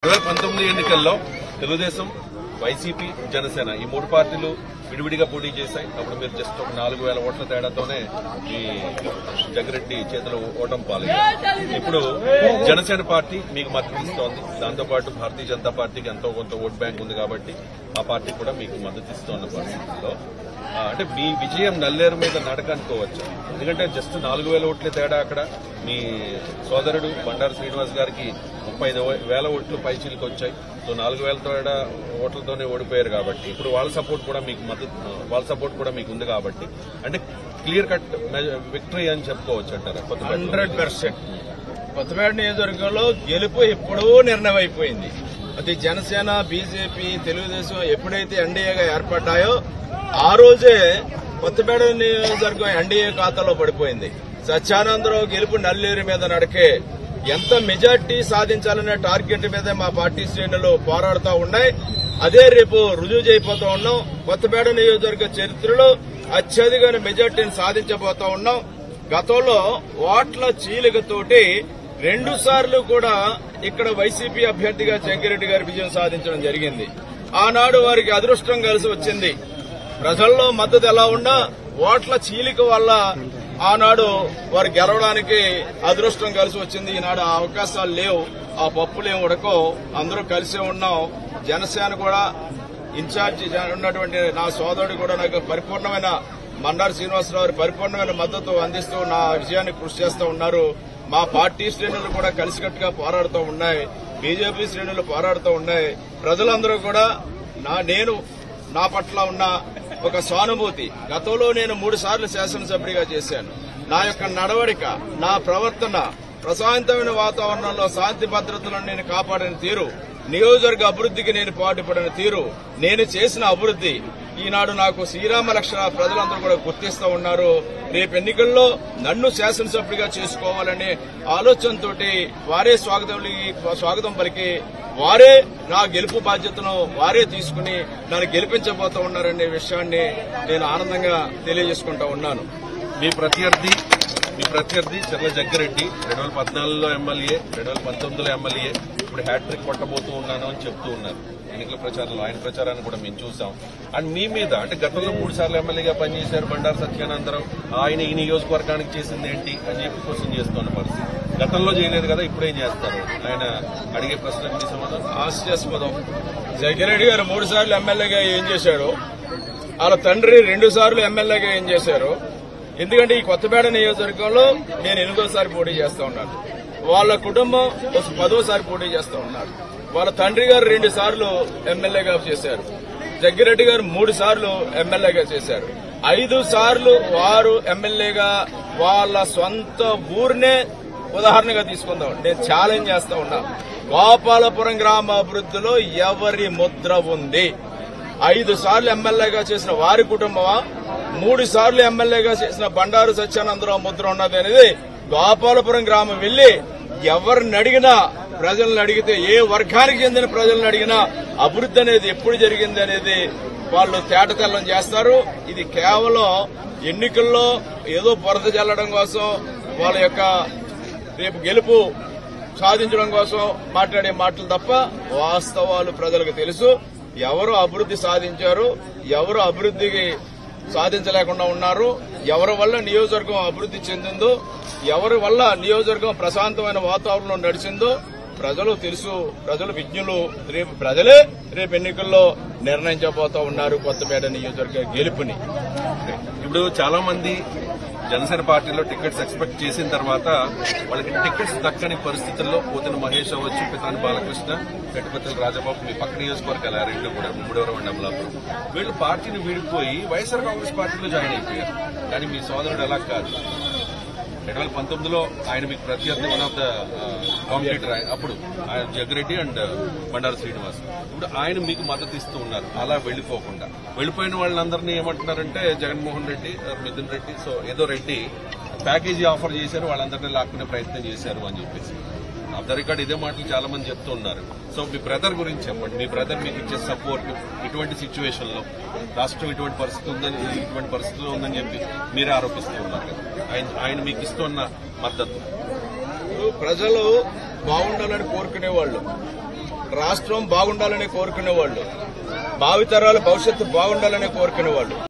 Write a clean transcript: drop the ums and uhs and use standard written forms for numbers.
2019 ఎన్నికల్లో తెలుగుదేశం, వైసీపీ, జనసేన ఈ మూడు పార్టీలు విడివిడిగా పోటీ చేశాయి. అప్పుడు మీరు జస్ట్ ఒక 4000 ఓట్ల తేడాతోనే ఈ జగ్గిరెడ్డి చేతిలో ఓటమి పాలయ్యారు. ఇప్పుడు జనసేన పార్టీ మీకు మద్దతు ఇస్తోంది. దాంతోపాటు భారతీయ జనతా పార్టీకి ఎంతో కొంత ఓట్ బ్యాంక్ ఉంది కాబట్టి ఆ పార్టీ కూడా మీకు మద్దతు ఇస్తోన్న పరిస్థితుల్లో అంటే మీ విజయం నల్లేరు మీద నడక అనుకోవచ్చు. ఎందుకంటే జస్ట్ 4000 ఓట్ల తేడా అక్కడ మీ సోదరుడు బండారు శ్రీనివాస్ గారికి 35,000 ఓట్లు పైచీలకు వచ్చాయి. సో 4000 తేడా ఓట్లతోనే ఓడిపోయారు కాబట్టి ఇప్పుడు వాళ్ళ సపోర్ట్ కూడా మీకు ఉంది కాబట్టి అంటే క్లియర్ కట్ విక్టరీ అని చెప్పుకోవచ్చు అంటారా? 100%. కొత్తపేట నియోజకవర్గంలో గెలుపు ఎప్పుడూ నిర్ణయం అయిపోయింది. అది జనసేన, బీజేపీ, తెలుగుదేశం ఎప్పుడైతే ఎన్డీఏగా ఏర్పడ్డాయో ఆ రోజే కొత్తపేట నియోజకవర్గం ఎన్డీఏ ఖాతాలో పడిపోయింది. సత్యానందరావు గెలుపు నల్లేరు మీద నడకే. ఎంత మెజార్టీ సాధించాలనే టార్గెట్ మీద మా పార్టీ శ్రేణులు పోరాడుతూ ఉన్నాయి. అదే రేపు రుజువు చేయబోతా ఉన్నాం. కొత్తపేట నియోజకవర్గ చరిత్రలో అత్యధిక మెజార్టీని సాధించబోతా ఉన్నాం. గతంలో ఓట్ల చీలికతోటి 2 సార్లు కూడా ఇక్కడ వైసీపీ అభ్యర్థిగా జగ్గిరెడ్డి గారి విజయం సాధించడం జరిగింది. ఆనాడు వారికి అదృష్టం కలిసి వచ్చింది. ప్రజల్లో మద్దతు ఎలా ఉన్నా ఓట్ల చీలిక వల్ల ఆనాడు వారు గెలవడానికి అదృష్టం కలిసి వచ్చింది. ఈనాడు ఆ అవకాశాలు లేవు, ఆ పప్పులేం ఉడకో, అందరూ కలిసే ఉన్నాం. జనసేన కూడా ఇన్ఛార్జి ఉన్నటువంటి నా సోదరుడు కూడా నాకు పరిపూర్ణమైన బండారు శ్రీనివాసరావు పరిపూర్ణమైన మద్దతు అందిస్తూ నా విజయాన్ని కృషి చేస్తూ ఉన్నారు. మా పార్టీ శ్రేణులు కూడా కలిసికట్టుగా పోరాడుతూ ఉన్నాయి. బీజేపీ శ్రేణులు పోరాడుతూ ఉన్నాయి. ప్రజలందరూ కూడా నా పట్ల ఉన్న ఒక సానుభూతి. గతంలో నేను 3 సార్లు శాసనసభ్యుడిగా చేశాను. నా యొక్క నడవడిక, నా ప్రవర్తన, ప్రశాంతమైన వాతావరణంలో శాంతి భద్రతలను నేను కాపాడిన తీరు, నియోజకవర్గ అభివృద్ధికి నేను పాటుపడిన తీరు, నేను చేసిన అభివృద్ధి ఈనాడు నాకు శ్రీరామ లక్షణ ప్రజలందరూ కూడా గుర్తిస్తూ ఉన్నారు. రేపు ఎన్నికల్లో నన్ను శాసనసభ్యుడిగా చేసుకోవాలనే ఆలోచనతో వారే స్వాగతం పలికి వారే నా గెలుపు బాధ్యతను వారే తీసుకుని నన్ను గెలిపించబోతూ ఉన్నారనే విషయాన్ని నేను ఆనందంగా తెలియజేసుకుంటా ఉన్నాను. మీ ప్రత్యర్థి చెర్ల జగ్గిరెడ్డి 2014లో ఎమ్మెల్యే, 2019లో ఎమ్మెల్యే, ఇప్పుడు హ్యాట్రిక్ కొట్టబోతూ ఉన్నాను అని చెప్తూ ఉన్నారు ఎన్నికల ప్రచారంలో. ఆయన ప్రచారాన్ని కూడా మేము చూసాం. అండ్ మీ మీద అంటే గతంలో 3 సార్లు ఎమ్మెల్యేగా పనిచేశారు బండారు సత్యానందరావు. ఆయన ఈ నియోజకవర్గానికి చేసింది ఏంటి అని చెప్పి క్వశ్చన్ చేస్తున్న పరిస్థితి. గతంలో చేయలేదు కదా, ఇప్పుడేం చేస్తారు? ఆయన అడిగే ప్రశ్నకు మీ సమాధానం హాస్యాస్పదం. జగ్గిరెడ్డి గారు 3 సార్లు ఎమ్మెల్యేగా ఏం చేశారు, వాళ్ళ తండ్రి 2 సార్లు ఎమ్మెల్యేగా ఏం చేశారు? ఎందుకంటే ఈ కొత్తపేట నియోజకవర్గంలో నేను 8వ పోటీ చేస్తా ఉన్నాను. వాళ్ళ కుటుంబం 10వ పోటీ చేస్తా ఉన్నారు. వాళ్ళ తండ్రి గారు 2 సార్లు ఎమ్మెల్యేగా చేశారు. జగ్గిరెడ్డి గారు 3 సార్లు ఎమ్మెల్యేగా చేశారు. 5 సార్లు వారు ఎమ్మెల్యేగా వాళ్ళ సొంత ఊరినే ఉదాహరణగా తీసుకుందాం. నేను ఛాలెంజ్ చేస్తా ఉన్నా, గోపాలపురం గ్రామ అభివృద్ధిలో ఎవరి ముద్ర ఉంది? 5 సార్లు ఎమ్మెల్యేగా చేసిన వారి కుటుంబమా, 3 సార్లు ఎమ్మెల్యేగా చేసిన బండారు సత్యానందరావు ముద్ర ఉన్నది అనేది గోపాలపురం గ్రామం వెళ్లి ఎవరిని అడిగినా, ప్రజలను అడిగితే, ఏ వర్గానికి చెందిన ప్రజలను అడిగినా అభివృద్ధి అనేది ఎప్పుడు జరిగింది అనేది వాళ్ళు తేటతెల్లం చేస్తారు. ఇది కేవలం ఎన్నికల్లో ఏదో బురద జల్లడం కోసం, వాళ్ళ యొక్క రేపు గెలుపు సాధించడం కోసం మాట్లాడే మాటలు తప్ప వాస్తవాలు ప్రజలకు తెలుసు. ఎవరు అభివృద్ధి సాధించారు, ఎవరు అభివృద్ధికి సాధించలేకుండా ఉన్నారు, ఎవరి వల్ల నియోజకవర్గం అభివృద్ధి చెందిందో, ఎవరి వల్ల నియోజకవర్గం ప్రశాంతమైన వాతావరణంలో నడిచిందో ప్రజలు తెలుసు. ప్రజలు విజ్ఞులు. ప్రజలే రేపు ఎన్నికల్లో నిర్ణయించబోతా ఉన్నారు కొత్తపేట నియోజకవర్గ గెలుపుని. ఇప్పుడు చాలా మంది జనసేన పార్టీలో టికెట్స్ ఎక్స్పెక్ట్ చేసిన తర్వాత వాళ్ళకి టికెట్స్ దక్కని పరిస్థితుల్లో పోతున్న మహేష్ అవ్వచ్చు, పితాని బాలకృష్ణ, గట్టిపత్తుల రాజబాబు, మీ పక్క నియోజకవర్గాలు 2 కూడా 3 అమలాపురం, వీళ్ళు పార్టీని వీడిపోయి వైఎస్ఆర్ కాంగ్రెస్ పార్టీలో జాయిన్ అయిపోయారు. కానీ మీ సోదరుడు అలా కాదు. 2019లో ఆయన మీకు ప్రత్యర్థి, వన్ ఆఫ్ ద కాంపిటీటర్. అప్పుడు ఆయన జగ్గిరెడ్డి అండ్ బండారు శ్రీనివాస్. ఇప్పుడు ఆయన మీకు మద్దతు ఇస్తూ ఉన్నారు. అలా వెళ్లిపోకుండా వెళ్ళిపోయిన వాళ్ళందరినీ ఏమంటున్నారంటే జగన్మోహన్ రెడ్డి, మిథున్ రెడ్డి, సో ఏదో రెడ్డి ప్యాకేజీ ఆఫర్ చేశారు, వాళ్ళందరినీ లాక్కునే ప్రయత్నం చేశారు అని చెప్పేసి ఆఫ్ ద రికార్డ్ ఇదే మాటలు చాలా మంది చెప్తూ ఉన్నారు. సో మీ బ్రదర్ గురించి చెప్పండి. మీ బ్రదర్ మీకు ఇచ్చే సపోర్ట్ ఇటువంటి సిచ్యువేషన్ లో, రాష్ట్రం ఇటువంటి పరిస్థితుల్లో ఉందని చెప్పి మీరే ఆరోపిస్తూ ఉన్నారు కదా, ఆయన మీకు ఇస్తున్న మద్దతు? ప్రజలు బాగుండాలని కోరుకునేవాళ్ళు. రాష్ట్రం బాగుండాలని కోరుకునే వాళ్ళు, భావితరాల భవిష్యత్తు బాగుండాలని కోరుకునే వాళ్ళు.